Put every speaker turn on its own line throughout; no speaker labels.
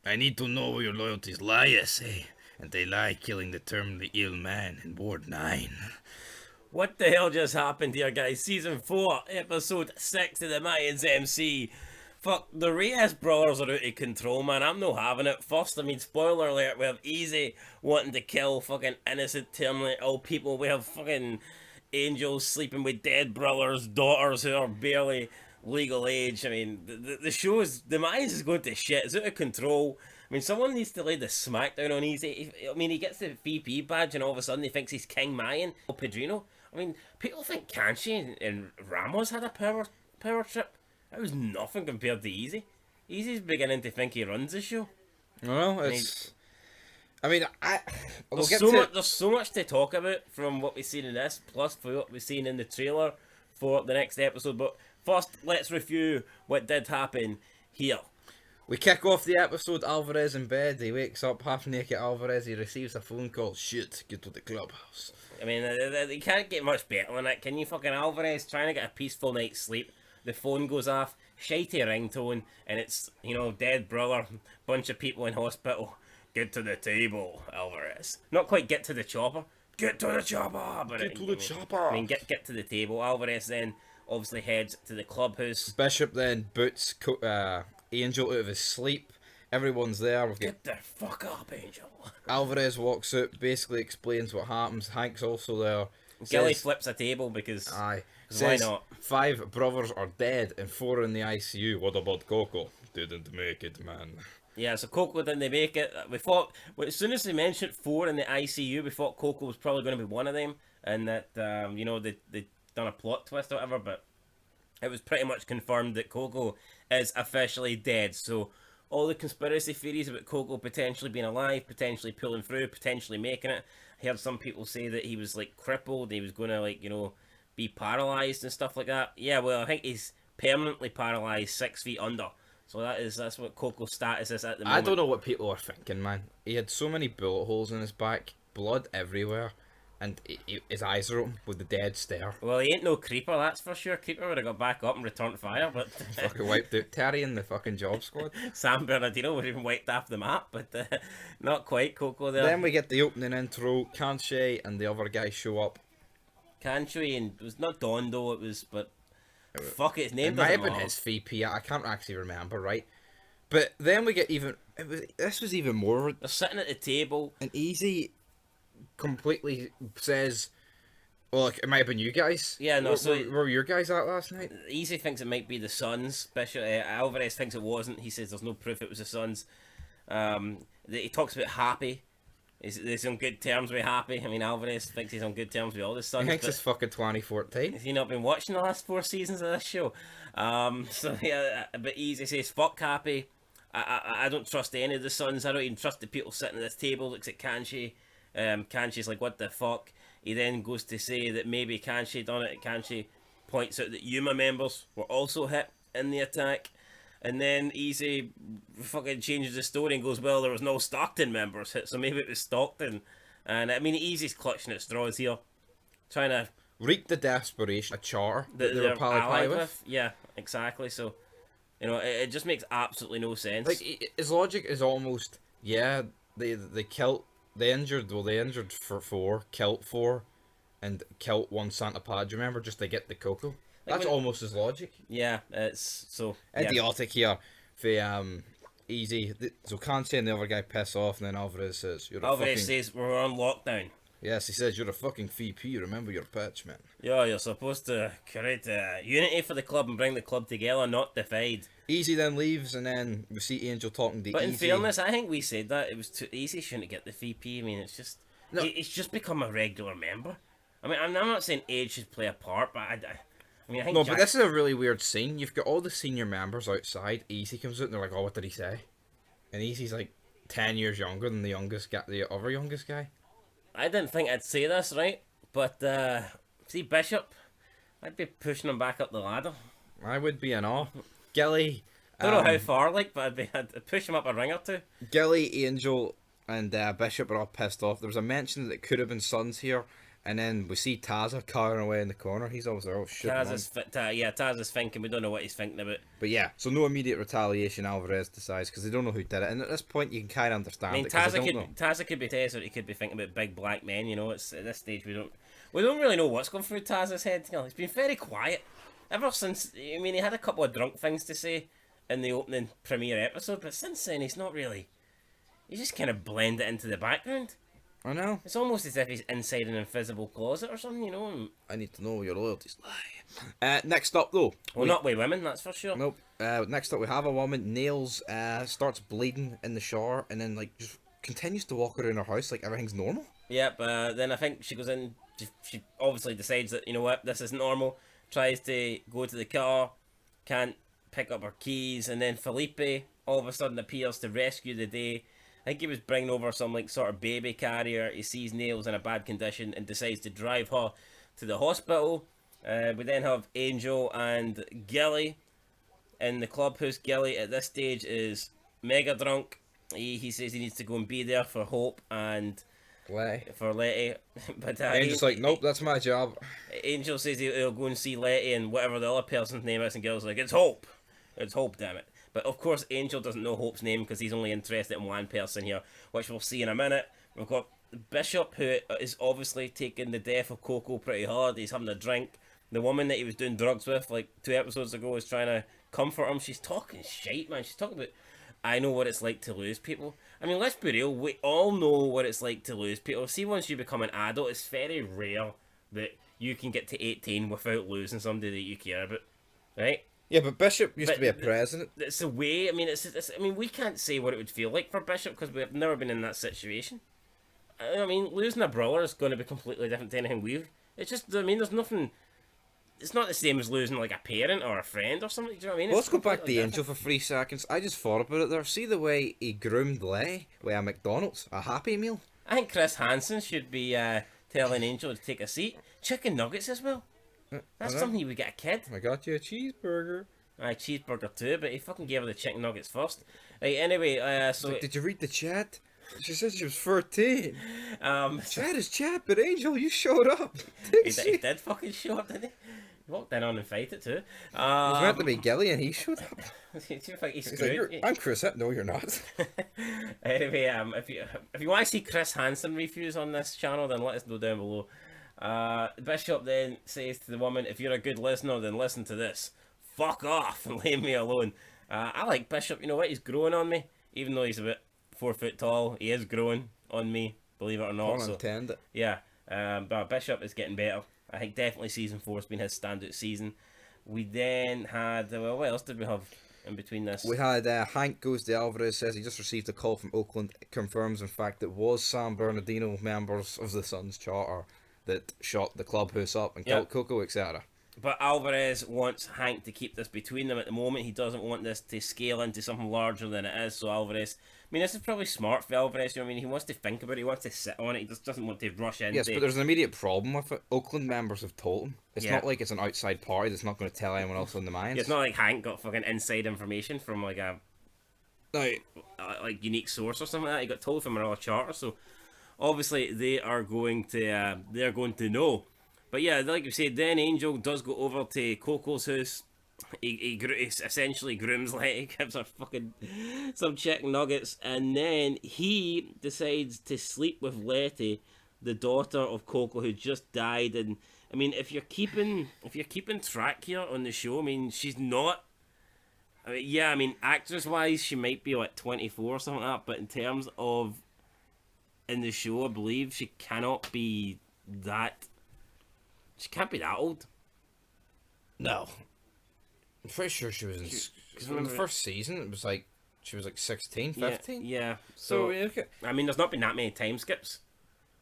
I need to know where your loyalties lie, I say. And they lie killing the terminally ill man in Ward 9.
What the hell just happened here, guys? Season 4, Episode 6 of the Mayans MC. Fuck, the Reyes brothers are out of control, man. I'm not having it. First, I mean, spoiler alert, we have Easy wanting to kill fucking innocent, terminally ill people. We have fucking angels sleeping with dead brothers, daughters who are barely legal age. I mean, the show is, the Mayans is going to shit. It's out of control. I mean, someone needs to lay the smackdown on Easy. I mean, he gets the VP badge and all of a sudden he thinks he's King Mayan. Padrino. I mean, people think Kanchi and Ramos had a power trip. That was nothing compared to Easy. Easy's beginning to think he runs the show.
Well, it's... I mean,
there's so much to talk about from what we've seen in this, plus for what we've seen in the trailer for the next episode. But first, let's review what did happen here.
We kick off the episode, Alvarez in bed. He wakes up half naked Alvarez. He receives a phone call. Shit, get to the clubhouse.
I mean, you can't get much better than that, can you? Fucking Alvarez trying to get a peaceful night's sleep. The phone goes off, shitey ringtone, and it's, you know, dead brother, bunch of people in hospital. Get to the table, Alvarez. Not quite get to the chopper. Get to the chopper! But
Get to the chopper!
I mean, get to the table. Alvarez then obviously heads to the clubhouse.
Bishop then boots Angel out of his sleep. Everyone's there.
Get the fuck up, Angel.
Alvarez walks out, basically explains what happens. Hank's also there.
Gilly flips a table because why not?
5 brothers are dead and 4 in the ICU. What about Coco? Didn't make it, man.
Yeah, so Coco didn't make it. We thought, as soon as they mentioned 4 in the ICU, we thought Coco was probably going to be one of them, and that, you know, they done a plot twist or whatever, but it was pretty much confirmed that Coco is officially dead. So all the conspiracy theories about Coco potentially being alive, potentially pulling through, potentially making it. I heard some people say that he was, like, crippled, he was going to, like, you know, be paralysed and stuff like that. Yeah, well, I think he's permanently paralysed 6 feet under. So that's what Coco's status is at the moment.
I don't know what people are thinking, man. He had so many bullet holes in his back, blood everywhere, and his eyes are open with the dead stare.
Well, he ain't no Creeper, that's for sure. Creeper would have got back up and returned fire, but...
fucking wiped out Terry and the fucking job squad.
San Bernardino would have been wiped off the map, but not quite Coco there.
Then we get the opening intro. Kanchi and the other guy show up.
Kanchi, and it was not Don though, it was, but... Fuck it, his name
It might have
doesn't
been
matter.
his VP. I can't actually remember, right? But then we get even... This was even more...
They're sitting at the table.
And Easy completely says... Well, like, it might have been you guys.
Yeah, no,
Where were your guys at last night?
Easy thinks it might be the Suns. Bishop, Alvarez thinks it wasn't. He says there's no proof it was the Suns. He talks about Happy. He's on good terms with Happy. I mean, Alvarez thinks he's on good terms with all the Suns.
He thinks it's fucking 2014.
Has he not been watching the last 4 seasons of this show? So yeah, but Easy says, fuck Happy. I don't trust any of the Suns. I don't even trust the people sitting at this table. Looks at Kanchi. Kanchi's like, what the fuck? He then goes to say that maybe Kanchi done it. Kanchi points out that Yuma members were also hit in the attack. And then Easy fucking changes the story and goes, well, there was no Stockton members hit, so maybe it was Stockton. And I mean, Easy's clutching at straws here. Trying to...
Reap the desperation, a charter that they were
they're
pally
allied
with.
Yeah, exactly. So, you know, it just makes absolutely no sense.
Like, his logic is almost, yeah, they killed, they injured for 4, killed 4, and killed 1 Santa Padre member just to get the Coco. That's almost his logic.
Yeah, it's so...
Idiotic here. For, Easy. So Kanchi and the other guy piss off, and then Alvarez says,
Alvarez says, we're on lockdown.
Yes, he says, you're a fucking VP, remember your pitch, man.
Yeah, you're supposed to create unity for the club and bring the club together, not divide.
Easy then leaves, and then we see Angel talking to
But
Easy.
in fairness, I think we said that. It was too easy, shouldn't get the VP. I mean, it's just... No. He's just become a regular member. I mean, I'm not saying age should play a part, but I mean, I think...
No, but this is a really weird scene. You've got all the senior members outside. Easy comes out, and they're like, oh, what did he say? And Easy's like 10 years younger than the other youngest guy.
I didn't think I'd say this, right? But, see, Bishop, I'd be pushing him back up the ladder.
I would be in awe. Gilly...
Don't know how far, like, but I'd push him up a ring or two.
Gilly, Angel, and Bishop are all pissed off. There was a mention that it could have been Suns here, And then we see Taza cowering away in the corner. He's always there. Oh shit!
Taz is thinking. We don't know what he's thinking about.
But yeah, so no immediate retaliation. Alvarez decides because they don't know who did it, and at this point you can kind of understand.
I mean,
it, know.
Taza could be Taz, or he could be thinking about big black men. You know, it's at this stage we don't really know what's going through Taz's head. You know, he's been very quiet ever since. I mean, he had a couple of drunk things to say in the opening premiere episode, but since then he's not really. He's just kind of blended into the background.
I know.
It's almost as if he's inside an invisible closet or something, you know.
I need to know your loyalties lie. Next up, though.
Well, not with women, that's for sure.
Nope. Next up, we have a woman. NAILZ starts bleeding in the shower and then, like, just continues to walk around her house like everything's normal.
Yep, then I think she goes in. She obviously decides that, you know what, this isn't normal. Tries to go to the car, can't pick up her keys, and then Felipe all of a sudden appears to rescue the day. I think he was bringing over some like sort of baby carrier. He sees NAILZ in a bad condition and decides to drive her to the hospital. We then have Angel and Gilly in the clubhouse. Gilly at this stage is mega drunk. He says he needs to go and be there for Hope and for Letty. But
Angel's like, nope, that's my job.
Angel says he'll go and see Letty and whatever the other person's name is, and Gilly's like, it's Hope. It's Hope, damn it. But of course, Angel doesn't know Hope's name because he's only interested in one person here, which we'll see in a minute. We've got Bishop, who is obviously taking the death of Coco pretty hard. He's having a drink. The woman that he was doing drugs with, like 2 episodes ago, is trying to comfort him. She's talking shite, man. She's talking about, I know what it's like to lose people. I mean, let's be real. We all know what it's like to lose people. See, once you become an adult, it's very rare that you can get to 18 without losing somebody that you care about, right?
Yeah, but Bishop used to be a president.
It's a way. I mean, I mean, we can't say what it would feel like for Bishop because we've never been in that situation. I mean, losing a brother is going to be completely different to anything we've. It's just, I mean, there's nothing. It's not the same as losing like a parent or a friend or something. Do you know what I mean?
Well, let's go back to Angel for 3 seconds. I just thought about it there. See the way he groomed Letty with a McDonald's, a Happy Meal.
I think Chris Hansen should be telling Angel to take a seat. Chicken nuggets as well. That's something you would get a kid.
I got you a cheeseburger.
Aye, cheeseburger too, but he fucking gave her the chicken nuggets first. Right, anyway, so...
Like, did you read the chat? She said she was 13. Chat is chat, but Angel, you showed up.
He did fucking show up, didn't he? He walked in on and fighted too.
It was meant to be Gilly and he showed up.
He's
like, I'm Chris. No, you're not.
Anyway, if you want to see Chris Hansen reviews on this channel, then let us know down below. Bishop then says to the woman, if you're a good listener, then listen to this. Fuck off and leave me alone. I like Bishop, you know what, he's growing on me. Even though he's about 4 foot tall, he is growing on me, believe it or not.
So, intended.
Yeah, but Bishop is getting better. I think definitely season 4 has been his standout season. We then had, well, what else did we have in between this?
We had Hank goes to Alvarez, says he just received a call from Oakland. It confirms, in fact, it was San Bernardino members of the Suns Charter that shot the clubhouse up and killed Coco, etc.
But Alvarez wants Hank to keep this between them at the moment. He doesn't want this to scale into something larger than it is. So Alvarez, I mean, this is probably smart for Alvarez. You know what I mean? He wants to think about it. He wants to sit on it. He just doesn't want to rush in.
Yes, but there's an immediate problem with it. Oakland members have told him. It's
Yeah.
not like it's an outside party that's not going to tell anyone else on the Mayans.
It's not like Hank got fucking inside information from like a like unique source or something like that. He got told from another charter. So obviously they are going to know. But yeah, like you said, then Angel does go over to Coco's house. He essentially grooms Letty, gives her fucking some chicken nuggets, and then he decides to sleep with Letty, the daughter of Coco who just died. And I mean, if you're keeping track here on the show, I mean, she's not. I mean, yeah, I mean, actress wise, she might be like 24 or something like that, but in terms of in the show, I believe she cannot be that. She can't be that old.
No. I'm pretty sure she was in the first season, it was like, she was like 16, 15?
Yeah.
So,
I mean, there's not been that many time skips.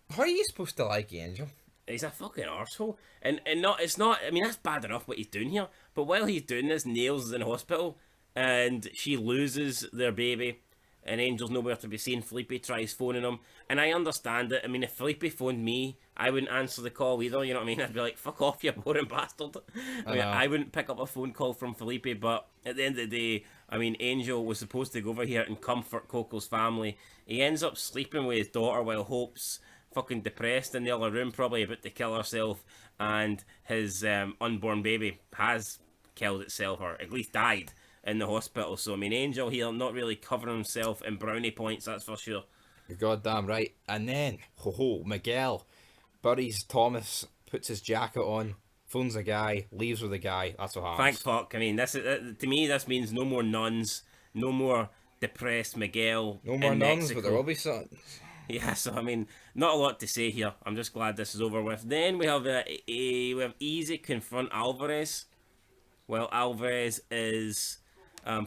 How are you supposed to like Angel?
He's a fucking arsehole. And it's not, I mean, that's bad enough what he's doing here. But while he's doing this, NAILZ is in hospital, and she loses their baby, and Angel's nowhere to be seen. Felipe tries phoning him, and I understand it. I mean, if Felipe phoned me, I wouldn't answer the call either, you know what I mean? I'd be like, fuck off, you boring bastard. I mean, I wouldn't pick up a phone call from Felipe, but at the end of the day, I mean, Angel was supposed to go over here and comfort Coco's family. He ends up sleeping with his daughter while Hope's fucking depressed in the other room, probably about to kill herself, and his unborn baby has killed itself, or at least died in the hospital. So I mean, Angel here not really covering himself in brownie points, that's for sure.
You're goddamn right. And then, Miguel buries Thomas, puts his jacket on, phones a guy, leaves with a guy. That's what happens.
Thank fuck. I mean, this is, to me, this means no more nuns, no more depressed Miguel.
No more
in
nuns,
Mexico.
but there will be sons.
Yeah, so I mean, not a lot to say here. I'm just glad this is over with. Then we have Easy confront Alvarez. Well, Alvarez is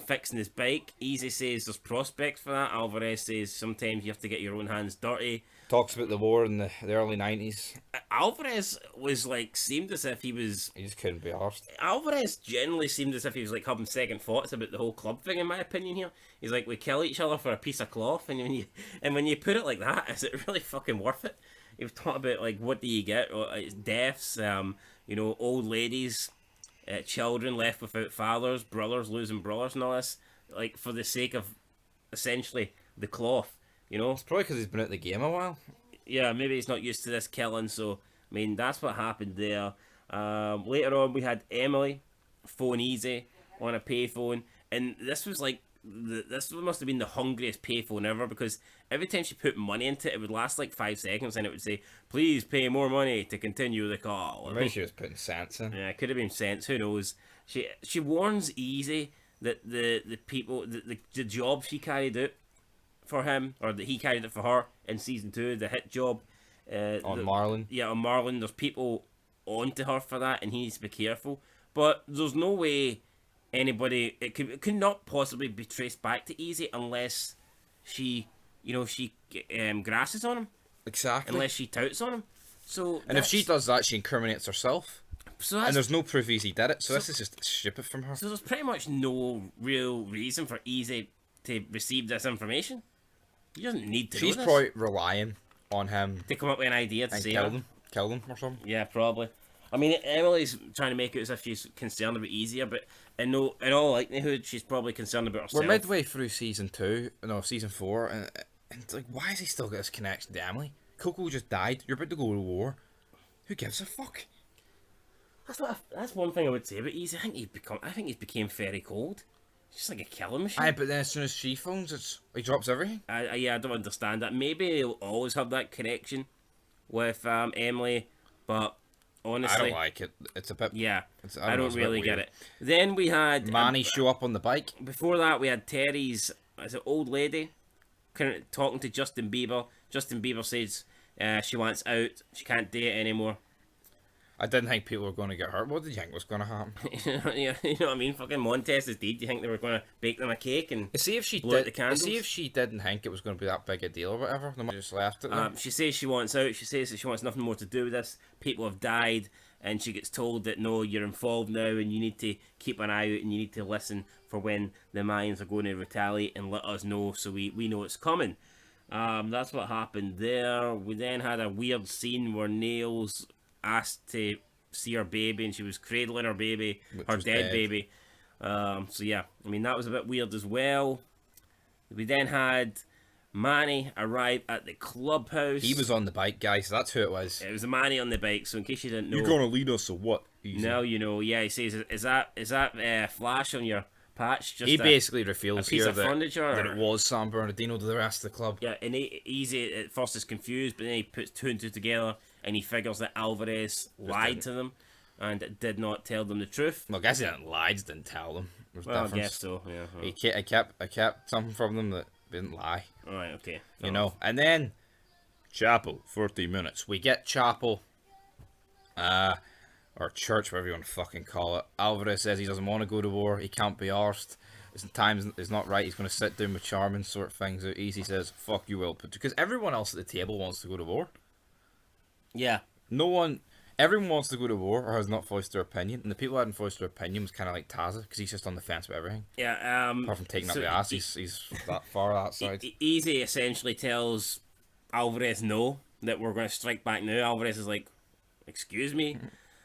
fixing his bike. Easy says there's prospects for that. Alvarez says sometimes you have to get your own hands dirty.
Talks about the war in the early 90s.
Alvarez was like, seemed as if he was.
He just couldn't be arsed.
Alvarez generally seemed as if he was like having second thoughts about the whole club thing, in my opinion here. He's like, we kill each other for a piece of cloth, and when you put it like that, is it really fucking worth it? He was talking about like, what do you get? It's deaths, old ladies, children left without fathers, brothers losing brothers and all this, like for the sake of essentially the cloth,
It's probably because he's been at the game a while.
Yeah, maybe he's not used to this killing, so I mean that's what happened there. Later on we had Emily phone Easy on a payphone, and this was like this must have been the hungriest payphone ever, because every time she put money into it, it would last like 5 seconds, and it would say, "Please pay more money to continue the call."
Maybe she was putting cents in.
Yeah, it could have been cents. Who knows? She warns Easy that the people the job she carried out for him, or that he carried it for her in season 2, the hit job
On Marlon.
Yeah, on Marlon. There's people onto her for that, and he needs to be careful. But there's no way anybody it could not possibly be traced back to Easy unless she grasses on him.
Exactly.
Unless she touts on him. So
and if she does that, she incriminates herself. And there's no proof Easy did it, so this is just stupid from her.
So there's pretty much no real reason for Easy to receive this information. He doesn't need to.
She's
know this.
probably relying on him
to come up with an idea to say
kill them or something.
Yeah, probably. I mean, Emily's trying to make it as if she's concerned about Easy, but in all likelihood, she's probably concerned about herself.
We're midway through season 4, and like, why has he still got this connection to Emily? Coco just died. You're about to go to war. Who gives a fuck?
That's one thing I would say about Easy. I think he's became very cold. He's just like a killing machine.
Aye, but then as soon as she phones, he drops everything.
I don't understand that. Maybe he'll always have that connection with Emily, but honestly,
I don't like it. It's a bit.
Yeah, I don't really get it. Then we had
Manny show up on the bike.
Before that, we had Terry's old lady talking to Justin Bieber. Justin Bieber says she wants out. She can't date anymore.
I didn't think people were going to get hurt. What did you think was going to happen?
Yeah, you know what I mean? Fucking Montez is dead. Do you think they were going to bake them a cake and
see if she
blow out
did?
the candles?
See if she didn't think it was going to be that big a deal or whatever. They might have just left it.
She says she wants out. She says that she wants nothing more to do with this. People have died, and she gets told that no, you're involved now, and you need to keep an eye out, and you need to listen for when the Mayans are going to retaliate and let us know, so we know it's coming. That's what happened there. We then had a weird scene where NAILZ asked to see her baby, and she was cradling her baby, her dead baby. So yeah, I mean, that was a bit weird as well. We then had Manny arrive at the clubhouse.
He was on the bike, guys. So that's who it was.
It was Manny on the bike. So in case you didn't know,
you're gonna lead us or what? Easy.
Now you know. Yeah, he says, "Is that flash on your patch?" Just
he basically reveals
a piece
here
of furniture,
that it was San Bernardino to the rest of the club.
Yeah, and Easy at first is confused, but then he puts 2 and 2 together, and he figures that Alvarez lied to them and did not tell them the truth.
Well, I guess he didn't lie, just didn't tell them.
Well, I guess so. Yeah.
I kept something from them that didn't lie.
All right. Okay.
And then chapel, 40 minutes. We get chapel, or church, whatever you want to fucking call it. Alvarez says he doesn't want to go to war. He can't be arsed. His time is not right. He's going to sit down with Charmin, sort things out. Easy says, "Fuck you, Will," because everyone else at the table wants to go to war.
Yeah.
Everyone wants to go to war or has not voiced their opinion, and the people who hadn't voiced their opinion was kind of like Taza, because he's just on the fence with everything.
Yeah.
Apart from taking up the ass, he's that far that side.
Easy essentially tells Alvarez no, that we're going to strike back now. Alvarez is like, "Excuse me,"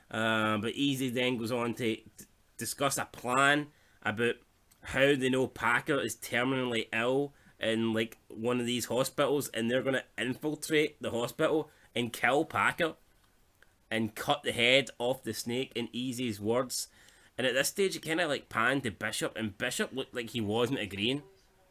but Easy then goes on to discuss a plan about how they know Packer is terminally ill in like one of these hospitals, and they're gonna infiltrate the hospital and kill Packer and cut the head off the snake in Easy's words. And at this stage, it kind of like panned to Bishop, and Bishop looked like he wasn't agreeing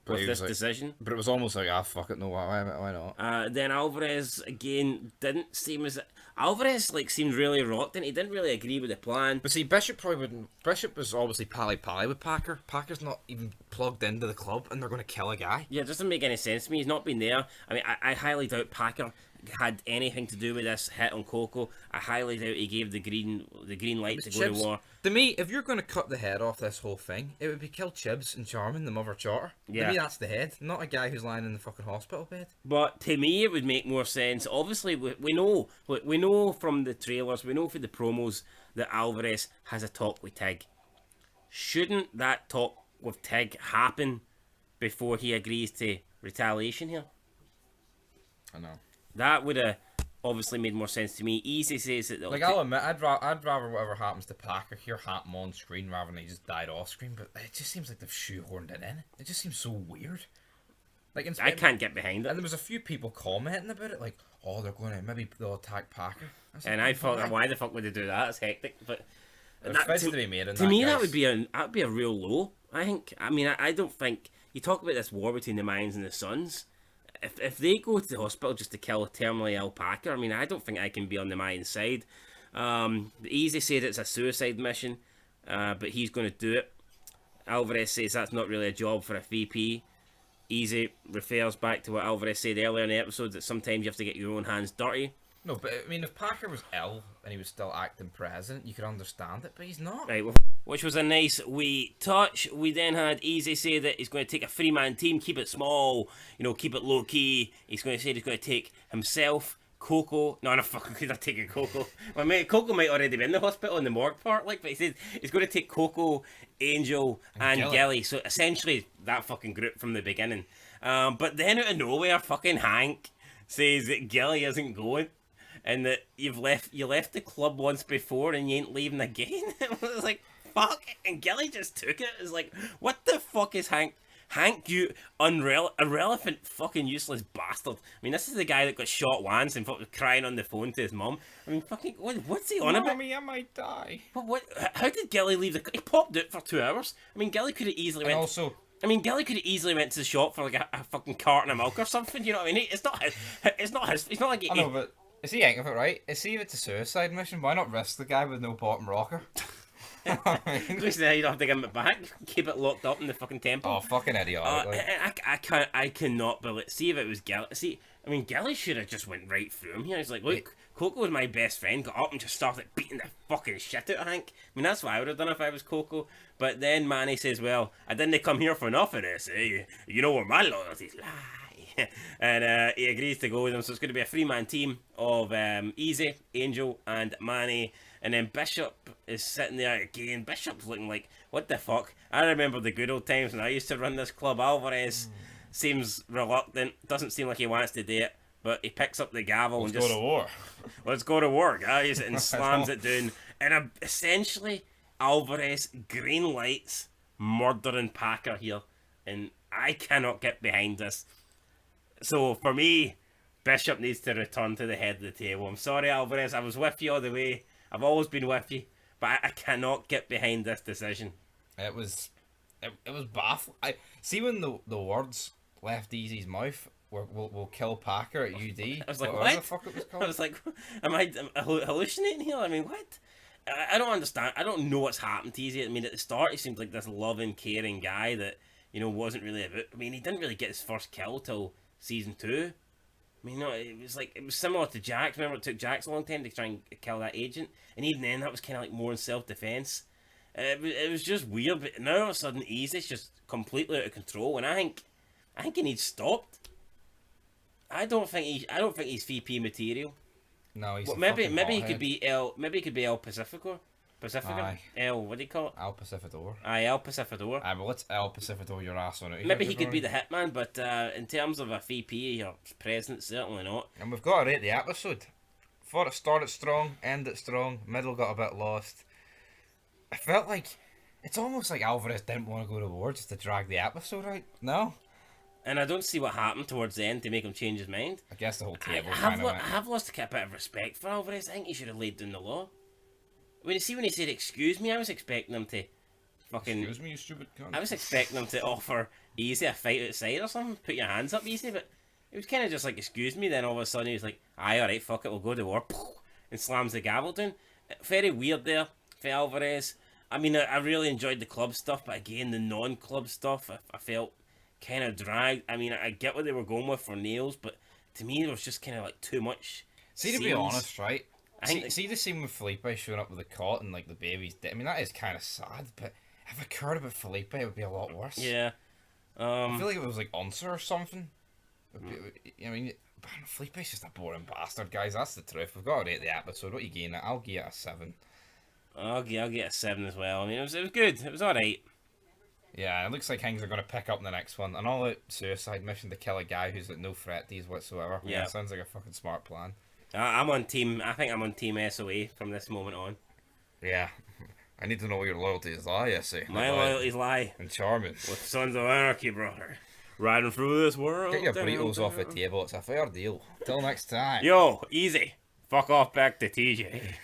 with this decision.
But it was almost like, fuck it, no, why not?
Then Alvarez again didn't seem as Alvarez like seemed really rocked, and he didn't really agree with the plan.
But see, Bishop probably wouldn't. Bishop was obviously pally with Packer. Packer's not even plugged into the club, and they're going to kill a guy.
Yeah, it doesn't make any sense to me. He's not been there. I mean, I highly doubt Packer had anything to do with this hit on Coco. I highly doubt he gave the green light to go to war.
To me, if you're going to cut the head off this whole thing, it would be kill Chibs and Charmin, the mother charter. Yeah. To me, that's the head, not a guy who's lying in the fucking hospital bed.
But to me, it would make more sense. Obviously, we know from the trailers, we know from the promos that Alvarez has a talk with Tig. Shouldn't that talk with Tig happen before he agrees to retaliation here?
I know.
That would have obviously made more sense to me. Easy says that.
Like, I'll admit, I'd rather whatever happens to Packer here happen on screen rather than he just died off screen. But it just seems like they've shoehorned it in. It just seems so weird. Like,
I can't get behind it.
And there was a few people commenting about it, like, oh, maybe they'll attack Packer.
I thought, why the fuck would they do that? It's hectic. But
to
me, that would be a real low. I think. I mean, I don't think you talk about this war between the Mayans and the Suns. If they go to the hospital just to kill a terminally ill Packer, I mean, I don't think I can be on the Mayan side. Easy said it's a suicide mission, but he's going to do it. Alvarez says that's not really a job for a VP. Easy refers back to what Alvarez said earlier in the episode, that sometimes you have to get your own hands dirty.
No, but I mean, if Packer was ill and he was still acting president, you could understand it, but he's not.
Right, well, which was a nice wee touch. We then had Easy say that he's going to take a three-man team, keep it small, keep it low-key. He's going to say he's going to take himself, Coco. No, fucking could have taken Coco. Well, Coco might already be in the hospital in the morgue part, but he said he's going to take Coco, Angel, and Gilly. So essentially, that fucking group from the beginning. But then out of nowhere, fucking Hank says that Gilly isn't going. And that you left the club once before and you ain't leaving again. It was like, fuck. And Gilly just took it. It's like, what the fuck is Hank? Hank, you irrelevant fucking useless bastard. I mean, this is the guy that got shot once and fucking crying on the phone to his mum. I mean, fucking, what's he on about?
Mommy, I might die.
What? How did Gilly leave he popped out for 2 hours? I mean, Gilly could have easily went... Gilly could have easily went to the shop for like a fucking carton of milk or something. You know what I mean? It's not like he...
I know, but... Is he yanking of it right? Is he if it's a suicide mission? Why not risk the guy with no bottom rocker?
At least now you don't have to give him it back. Keep it locked up in the fucking temple.
Oh, fucking idiotic.
I cannot believe. See if it was Gilly. See, I mean, Gilly should have just went right through him here. He's like, look, Coco was my best friend. Got up and just started beating the fucking shit out of Hank. I mean, that's what I would have done if I was Coco. But then Manny says, well, I didn't come here for nothing. You know where my loyalties lie. And he agrees to go with them, so it's going to be a three-man team of Easy, Angel, and Manny. And then Bishop is sitting there again. Bishop's looking like, what the fuck? I remember the good old times when I used to run this club. Alvarez seems reluctant, doesn't seem like he wants to do it, but he picks up the gavel and just...
Let's go to war.
Let's go to war, guys, and slams it down. And essentially, Alvarez green lights murdering Packer here. And I cannot get behind this. So, for me, Bishop needs to return to the head of the table. I'm sorry, Alvarez. I was with you all the way. I've always been with you. But I cannot get behind this decision.
It was baffling. I see when the words left Easy's mouth, we'll kill Packer at UD.
I was like, what?
The fuck it was called?
I was like, am I hallucinating here? I mean, what? I don't understand. I don't know what's happened to Easy. I mean, at the start, he seemed like this loving, caring guy that, wasn't really about... I mean, he didn't really get his first kill till... Season 2. I mean, no, it was similar to Jax. Remember, it took Jax a long time to try and kill that agent, and even then, that was kind of like more in self-defense. It was just weird. But now all of a sudden, Easy's just completely out of control, and I think he needs stopped. I don't think he's VP material.
No, he's
maybe he could be El Pacifico. What do you call it?
El Pacificador.
El Pacificador.
But let's El Pacificador your ass on it.
Maybe he could be the hitman, but in terms of a VP or president, certainly not.
And we've got to rate the episode. Thought it started strong, ended strong, middle got a bit lost. I felt like it's almost like Alvarez didn't want to go to war just to drag the episode out. No?
And I don't see what happened towards the end to make him change his mind.
I guess the whole
I
table
have,
kind of
I have lost a bit of respect for Alvarez. I think he should have laid down the law. When he said excuse me, I was expecting him to fucking...
Excuse me, you stupid cunt.
I was expecting him to offer Easy a fight outside or something. Put your hands up, Easy. But it was kind of just like, excuse me. Then all of a sudden he was like, aye, alright, fuck it, we'll go to war. And slams the gavel down. Very weird there for Alvarez. I mean, I really enjoyed the club stuff, but again, the non-club stuff, I felt kind of dragged. I mean, I get what they were going with for NAILZ, but to me, it was just kind of like too much.
See, to be honest, right?
I think
See the scene with Felipe showing up with the cot and like the baby's dead. I mean, that is kind of sad, but if I cared about Felipe, it would be a lot worse.
Yeah.
I feel like if it was like Unser or something. I mean, Felipe's just a boring bastard, guys. That's the truth. We've got to rate the episode. What are you getting at? I'll give it a 7.
I'll get a 7 as well. I mean, it was good. It was alright.
Yeah, it looks like things are going to pick up in the next one. An all-out suicide mission to kill a guy who's like no threat to these whatsoever.
Yeah,
sounds like a fucking smart plan.
I'm on team. I think I'm on team SOA from this moment on.
Yeah, I need to know what your loyalties lie. I say
My loyalties lie
and charming
with Sons of Anarchy, brother. Riding through this world.
Get your burritos off the table. It's a fair deal. Till next time.
Yo, Easy. Fuck off back to TJ.